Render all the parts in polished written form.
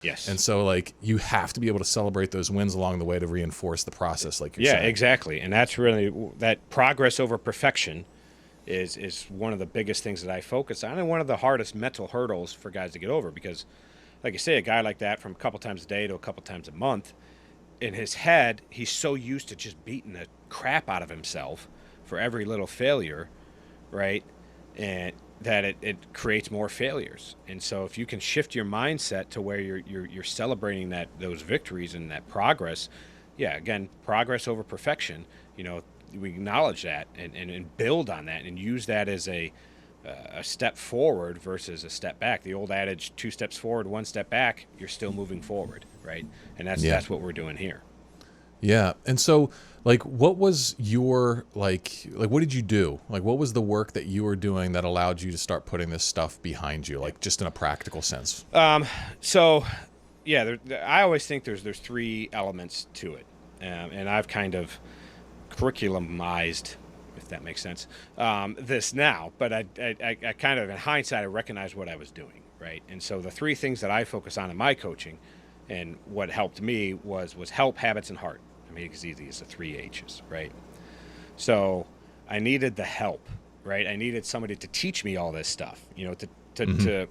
Yes. And so like you have to be able to celebrate those wins along the way to reinforce the process, like you're Yeah, saying. exactly. And that's really that progress over perfection is one of the biggest things that I focus on, and one of the hardest mental hurdles for guys to get over, because like you say, a guy like that, from a couple times a day to a couple times a month, in his head, he's so used to just beating the crap out of himself for every little failure, right? And that it creates more failures. And so if you can shift your mindset to where you're celebrating those victories and that progress, yeah, again, progress over perfection, we acknowledge that and build on that and use that as a step forward versus a step back. The old adage, 2 steps forward, 1 step back, you're still moving forward, right? And that's Yeah. that's what we're doing here. Yeah. And so like what was your like what did you do? Like what was the work that you were doing that allowed you to start putting this stuff behind you, like just in a practical sense? So, yeah, I always think there's 3 elements to it, and I've kind of curriculumized, if that makes sense, this now. But I kind of, in hindsight, I recognize what I was doing, right? And so the 3 things that I focus on in my coaching, and what helped me was help, habits, and heart. I mean, it's easy as the 3 H's, right? So I needed the help, right? I needed somebody to teach me all this stuff, Mm-hmm. to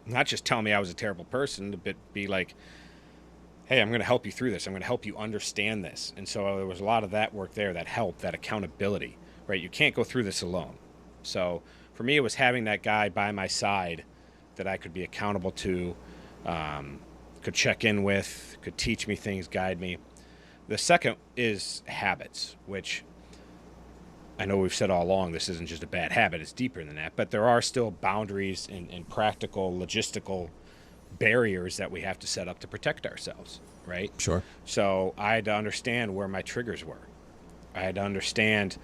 not just tell me I was a terrible person, but be like, hey, I'm going to help you through this. I'm going to help you understand this. And so there was a lot of that work there, that help, that accountability, right? You can't go through this alone. So for me, it was having that guy by my side that I could be accountable to, could check in with, could teach me things, guide me. The second is habits, which I know we've said all along, this isn't just a bad habit, it's deeper than that, but there are still boundaries and practical, logistical barriers that we have to set up to protect ourselves, right? Sure. So I had to understand where my triggers were. I had to understand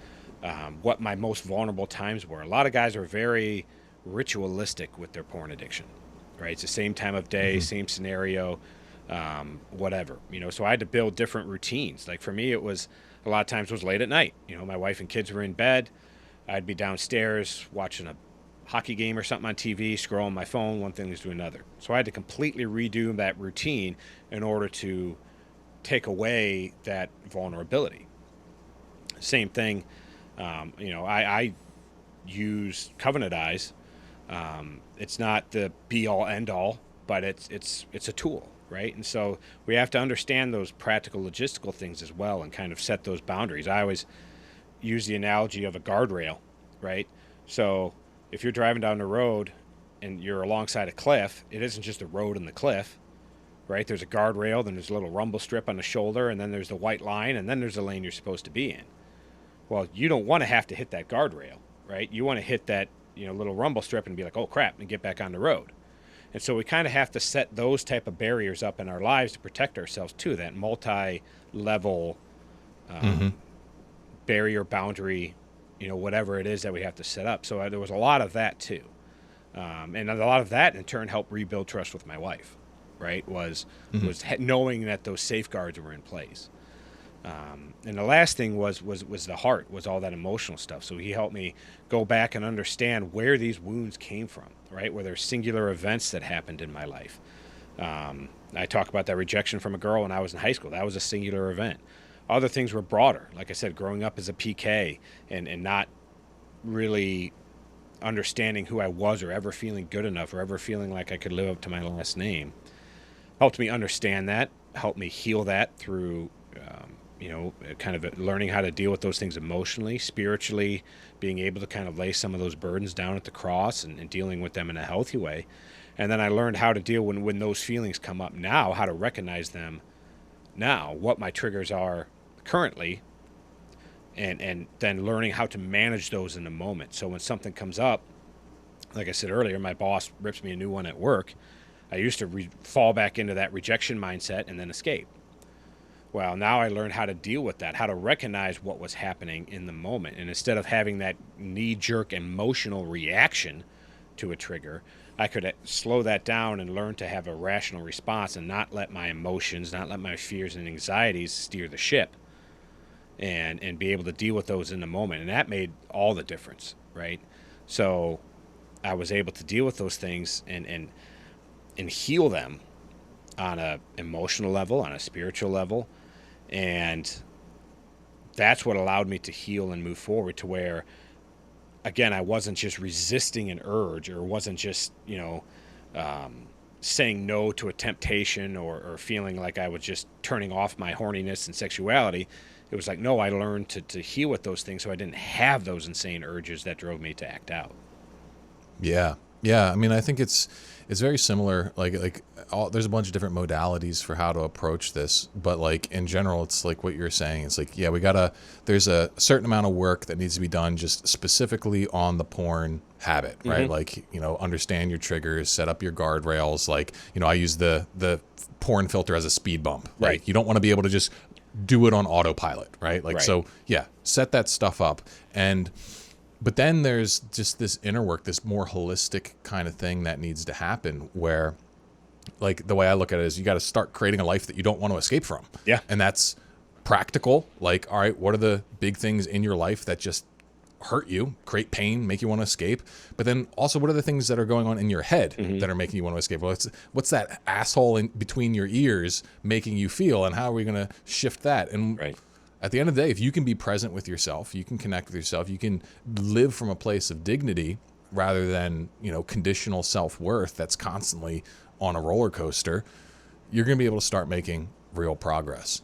what my most vulnerable times were. A lot of guys are very ritualistic with their porn addiction, right? It's the same time of day, Mm-hmm. same scenario, whatever. So I had to build different routines. Like for me, it was a lot of times it was late at night. My wife and kids were in bed. I'd be downstairs watching a hockey game or something on TV, scrolling my phone, one thing leads to another. So I had to completely redo that routine in order to take away that vulnerability. Same thing, I use Covenant Eyes. It's not the be all end all, but it's a tool, right? And so we have to understand those practical logistical things as well and kind of set those boundaries. I always use the analogy of a guardrail, right? So if you're driving down the road and you're alongside a cliff, it isn't just a road and the cliff, right? There's a guardrail, then there's a little rumble strip on the shoulder, and then there's the white line, and then there's the lane you're supposed to be in. Well, you don't want to have to hit that guardrail, right? You want to hit that little rumble strip and be like, oh crap, and get back on the road. And so we kind of have to set those type of barriers up in our lives to protect ourselves too. That multi-level Mm-hmm. barrier, boundary, whatever it is that we have to set up. So there was a lot of that too. And a lot of that in turn helped rebuild trust with my wife, right? Was Mm-hmm. knowing that those safeguards were in place. And the last thing was the heart, was all that emotional stuff. So he helped me go back and understand where these wounds came from, right? Where there's singular events that happened in my life. I talk about that rejection from a girl when I was in high school. That was a singular event. Other things were broader. Like I said, growing up as a PK and not really understanding who I was, or ever feeling good enough, or ever feeling like I could live up to my last name, helped me understand that, helped me heal that through, kind of learning how to deal with those things emotionally, spiritually, being able to kind of lay some of those burdens down at the cross and dealing with them in a healthy way. And then I learned how to deal when those feelings come up now, how to recognize them now, what my triggers are currently, and then learning how to manage those in the moment. So when something comes up, like I said earlier, my boss rips me a new one at work. I used to fall back into that rejection mindset and then escape. Well, now I learned how to deal with that, how to recognize what was happening in the moment. And instead of having that knee-jerk emotional reaction to a trigger, I could slow that down and learn to have a rational response and not let my emotions, not let my fears and anxieties steer the ship, and be able to deal with those in the moment. And that made all the difference, right? So I was able to deal with those things and heal them on a emotional level, on a spiritual level, and that's what allowed me to heal and move forward to where, again, I wasn't just resisting an urge, or wasn't just, saying no to a temptation, or feeling like I was just turning off my horniness and sexuality. It was like, no, I learned to heal with those things so I didn't have those insane urges that drove me to act out. Yeah. Yeah. I mean, I think it's very similar. There's a bunch of different modalities for how to approach this, but like in general, it's like what you're saying. It's like, yeah, there's a certain amount of work that needs to be done just specifically on the porn habit, right? Like, understand your triggers, set up your guardrails. Like, I use the porn filter as a speed bump. Right. Like, you don't want to be able to just do it on autopilot, right? Like, Right. so yeah, set that stuff up. But then there's just this inner work, this more holistic kind of thing that needs to happen where, like, the way I look at it is you got to start creating a life that you don't want to escape from. Yeah. And that's practical. Like, all right, what are the big things in your life that just hurt you, create pain, make you want to escape? But then also, what are the things that are going on in your head that are making you want to escape? Well, what's that asshole in between your ears making you feel, and how are we going to shift that? And Right. at the end of the day, if you can be present with yourself, you can connect with yourself, you can live from a place of dignity rather than, conditional self-worth that's constantly on a roller coaster, you're going to be able to start making real progress.